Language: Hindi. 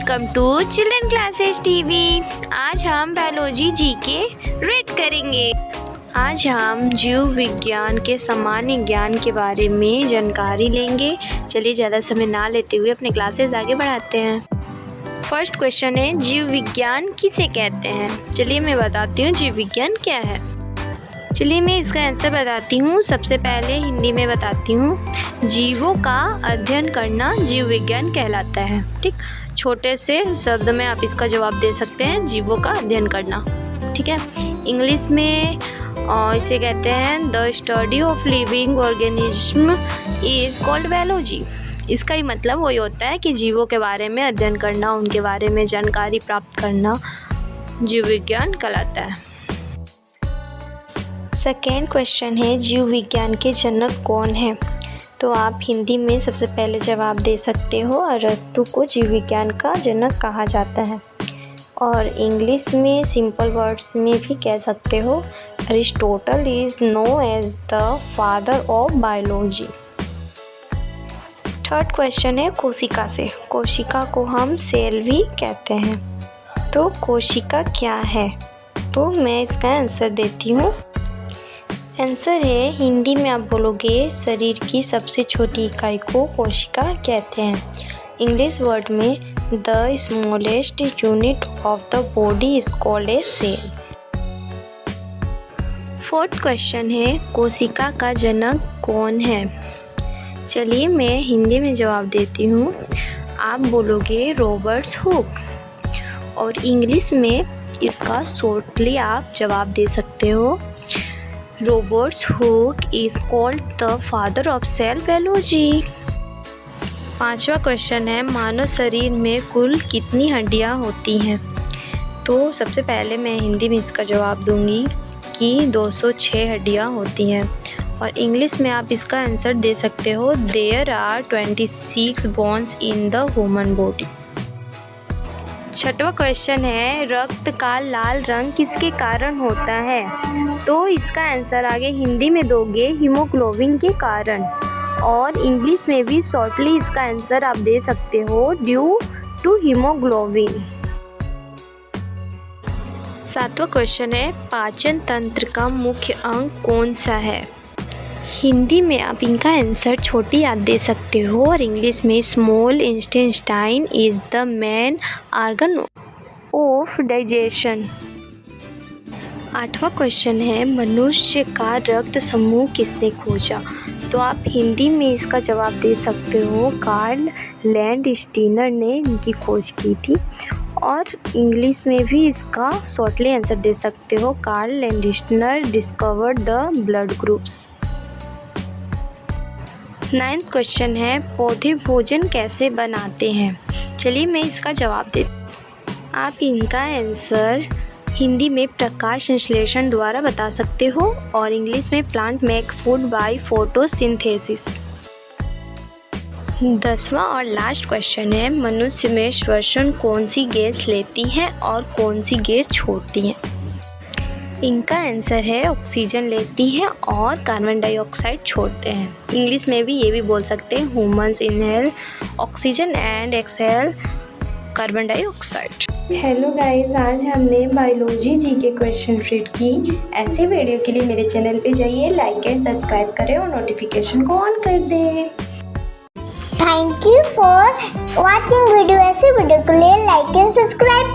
Welcome to children classes TV. आज हम बायोलॉजी जीके रीड करेंगे। आज हम जीव विज्ञान के सामान्य ज्ञान के बारे में जानकारी लेंगे। चलिए ज़्यादा समय ना लेते हुए अपने क्लासेस आगे बढ़ाते हैं। फर्स्ट क्वेश्चन है, जीव विज्ञान किसे कहते हैं? चलिए मैं बताती हूँ जीव विज्ञान क्या है। चलिए मैं इसका आंसर बताती हूँ। सबसे पहले हिंदी में बताती हूँ। जीवों का अध्ययन करना जीव विज्ञान कहलाता है। ठीक, छोटे से शब्द में आप इसका जवाब दे सकते हैं, जीवों का अध्ययन करना। ठीक है, इंग्लिश में इसे कहते हैं the study of living organism is called biology. इसका ही मतलब वही होता है कि जीवों के बारे में अध्ययन करना, उनके बारे में जानकारी प्राप्त करना जीव विज्ञान कहलाता है। सेकेंड क्वेश्चन है, जीव विज्ञान के जनक कौन हैं? तो आप हिंदी में सबसे पहले जवाब दे सकते हो, अरस्तु को जीव विज्ञान का जनक कहा जाता है। और इंग्लिश में सिंपल वर्ड्स में भी कह सकते हो, Aristotle is known as the father of biology. Third question है, कोशिका से। कोशिका को हम सेल भी कहते हैं। तो कोशिका क्या है? तो मैं इसका आंसर देती हूँ। आंसर है, हिंदी में आप बोलोगे शरीर की सबसे छोटी इकाई को कोशिका कहते हैं। इंग्लिश वर्ड में the smallest unit of the body is called a cell. Fourth question है, कोशिका का जनक कौन है? चलिए मैं हिंदी में जवाब देती हूँ। आप बोलोगे रॉबर्ट हुक। और इंग्लिश में इसका शॉर्टली आप जवाब दे सकते हो, Robert Hooke is called the father of cell biology. पांचवा क्वेश्चन है, मानव शरीर में कुल कितनी हड्डियां होती हैं? तो सबसे पहले मैं हिंदी में इसका जवाब दूंगी कि 206 हड्डियां होती हैं। और इंग्लिश में आप इसका आंसर दे सकते हो, there are 26 bones in the human body. छठवां क्वेश्चन है, रक्त का लाल रंग किसके कारण होता है? तो इसका आंसर आगे हिंदी में दोगे, हीमोग्लोबिन के कारण। और इंग्लिश में भी शॉर्टली इसका आंसर आप दे सकते हो, ड्यू टू हीमोग्लोबिन। सातवां क्वेश्चन है, पाचन तंत्र का मुख्य अंग कौन सा है? हिंदी में आप इनका आंसर छोटी याद दे सकते हो। और इंग्लिश में small intestine is the main organ of digestion. आठवां क्वेश्चन है, मनुष्य का रक्त समूह किसने खोजा? तो आप हिंदी में इसका जवाब दे सकते हो, कार्ल लैंडस्टीनर ने इनकी खोज की थी। और इंग्लिश में भी इसका शॉर्टली आंसर दे सकते हो, Karl Landsteiner discovered the blood groups. Ninth question है, पौधे भोजन कैसे बनाते हैं? चलिए मैं इसका जवाब देती हूँ। आप इनका आंसर हिंदी में प्रकाश संश्लेषण द्वारा बता सकते हो। और इंग्लिश में plant make food by photosynthesis. 10वां और लास्ट क्वेश्चन है, मनुष्य में श्वसन कौन सी गैस लेती है और कौन सी गैस छोड़ती है? इनका आंसर है, ऑक्सीजन लेती हैं और कार्बन डाइऑक्साइड छोड़ते हैं। इंग्लिश में भी ये भी बोल सकते हैं, humans inhale oxygen and exhale carbon dioxide. Hello guys, आज हमने बायोलॉजी जी के क्वेश्चन रीड की। ऐसे वीडियो के लिए मेरे चैनल पे जाइए, लाइक एंड सब्सक्राइब करें और नोटिफिकेशन को ऑन कर दें। Thank you for watching video. ऐसे वीडियो के लिए लाइक एंड सब्सक्राइब